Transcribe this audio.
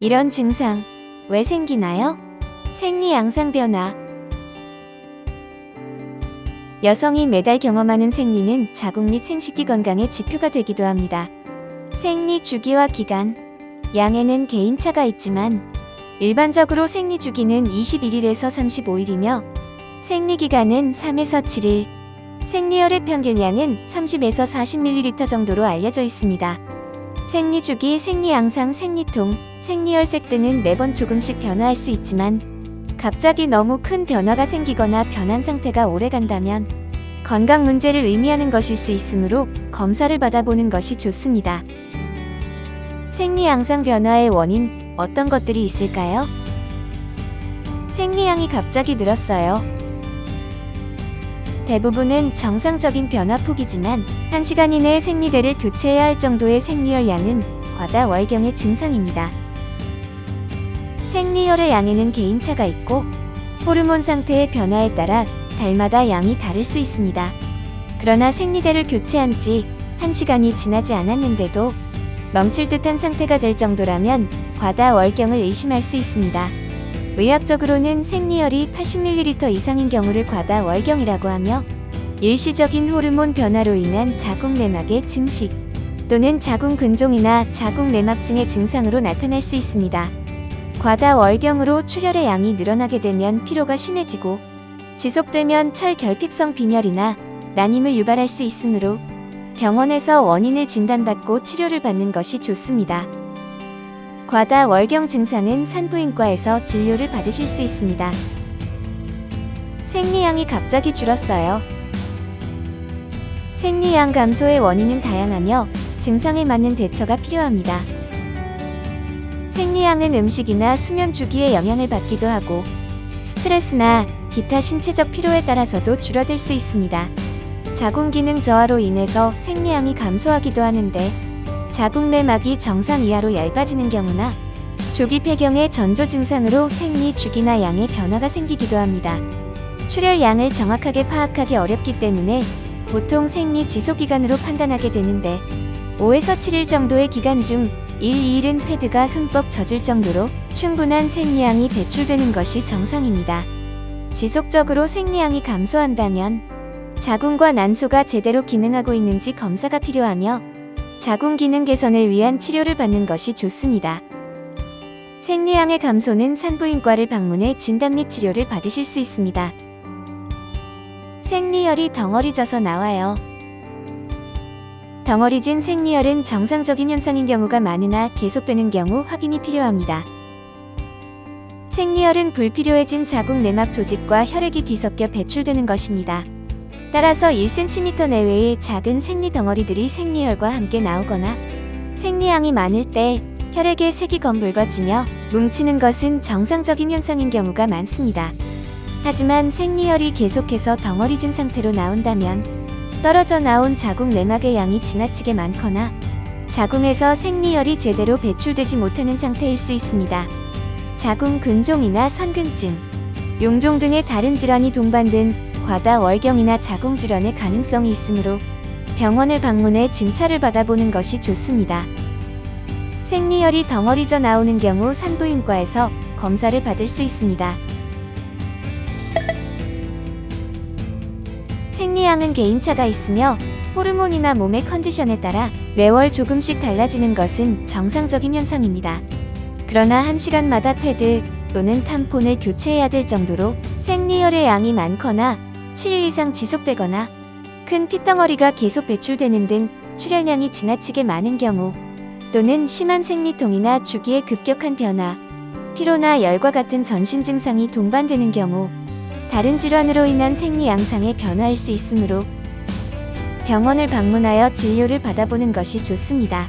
이런 증상 왜 생기나요? 생리 양상 변화. 여성이 매달 경험하는 생리는 자궁 및 생식기 건강의 지표가 되기도 합니다. 생리 주기와 기간, 양에는 개인차가 있지만 일반적으로 생리 주기는 21일에서 35일이며 생리 기간은 3에서 7일, 생리혈의 평균량은 30에서 40ml 정도로 알려져 있습니다. 생리 주기, 생리 양상, 생리통, 생리혈색 등은 매번 조금씩 변화할 수 있지만 갑자기 너무 큰 변화가 생기거나 변한 상태가 오래간다면 건강 문제를 의미하는 것일 수 있으므로 검사를 받아보는 것이 좋습니다. 생리 양상 변화의 원인, 어떤 것들이 있을까요? 생리량이 갑자기 늘었어요. 대부분은 정상적인 변화폭이지만 1시간 이내에 생리대를 교체해야 할 정도의 생리혈 양은 과다월경의 증상입니다. 생리혈의 양에는 개인차가 있고 호르몬 상태의 변화에 따라 달마다 양이 다를 수 있습니다. 그러나 생리대를 교체한 지 1시간이 지나지 않았는데도 넘칠 듯한 상태가 될 정도라면 과다월경을 의심할 수 있습니다. 의학적으로는 생리혈이 80ml 이상인 경우를 과다월경이라고 하며 일시적인 호르몬 변화로 인한 자궁 내막의 증식 또는 자궁 근종이나 자궁 내막증의 증상으로 나타날 수 있습니다. 과다월경으로 출혈의 양이 늘어나게 되면 피로가 심해지고 지속되면 철결핍성 빈혈이나 난임을 유발할 수 있으므로 병원에서 원인을 진단받고 치료를 받는 것이 좋습니다. 과다월경 증상은 산부인과에서 진료를 받으실 수 있습니다. 생리량이 갑자기 줄었어요. 생리량 감소의 원인은 다양하며 증상에 맞는 대처가 필요합니다. 생리량은 음식이나 수면 주기에 영향을 받기도 하고 스트레스나 기타 신체적 피로에 따라서도 줄어들 수 있습니다. 자궁 기능 저하로 인해서 생리량이 감소하기도 하는데 자궁 내막이 정상 이하로 얇아지는 경우나 조기 폐경의 전조 증상으로 생리 주기나 양의 변화가 생기기도 합니다. 출혈 양을 정확하게 파악하기 어렵기 때문에 보통 생리 지속 기간으로 판단하게 되는데 5에서 7일 정도의 기간 중 1, 2일은 패드가 흠뻑 젖을 정도로 충분한 생리량이 배출되는 것이 정상입니다. 지속적으로 생리량이 감소한다면 자궁과 난소가 제대로 기능하고 있는지 검사가 필요하며 자궁 기능 개선을 위한 치료를 받는 것이 좋습니다. 생리량의 감소는 산부인과를 방문해 진단 및 치료를 받으실 수 있습니다. 생리혈이 덩어리져서 나와요. 덩어리진 생리혈은 정상적인 현상인 경우가 많으나 계속되는 경우 확인이 필요합니다. 생리혈은 불필요해진 자궁 내막 조직과 혈액이 뒤섞여 배출되는 것입니다. 따라서 1cm 내외의 작은 생리 덩어리들이 생리혈과 함께 나오거나 생리량이 많을 때 혈액의 색이 검붉어지며 뭉치는 것은 정상적인 현상인 경우가 많습니다. 하지만 생리혈이 계속해서 덩어리진 상태로 나온다면 떨어져 나온 자궁 내막의 양이 지나치게 많거나 자궁에서 생리혈이 제대로 배출되지 못하는 상태일 수 있습니다. 자궁 근종이나 선근증, 용종 등의 다른 질환이 동반된 과다월경이나 자궁 질환의 가능성이 있으므로 병원을 방문해 진찰을 받아보는 것이 좋습니다. 생리혈이 덩어리져 나오는 경우 산부인과에서 검사를 받을 수 있습니다. 생리량은 개인차가 있으며 호르몬이나 몸의 컨디션에 따라 매월 조금씩 달라지는 것은 정상적인 현상입니다. 그러나 1시간마다 패드 또는 탐폰을 교체해야 될 정도로 생리혈의 양이 많거나 7일 이상 지속되거나 큰 핏덩어리가 계속 배출되는 등 출혈량이 지나치게 많은 경우 또는 심한 생리통이나 주기의 급격한 변화, 피로나 열과 같은 전신 증상이 동반되는 경우 다른 질환으로 인한 생리 양상의 변화일 수 있으므로 병원을 방문하여 진료를 받아보는 것이 좋습니다.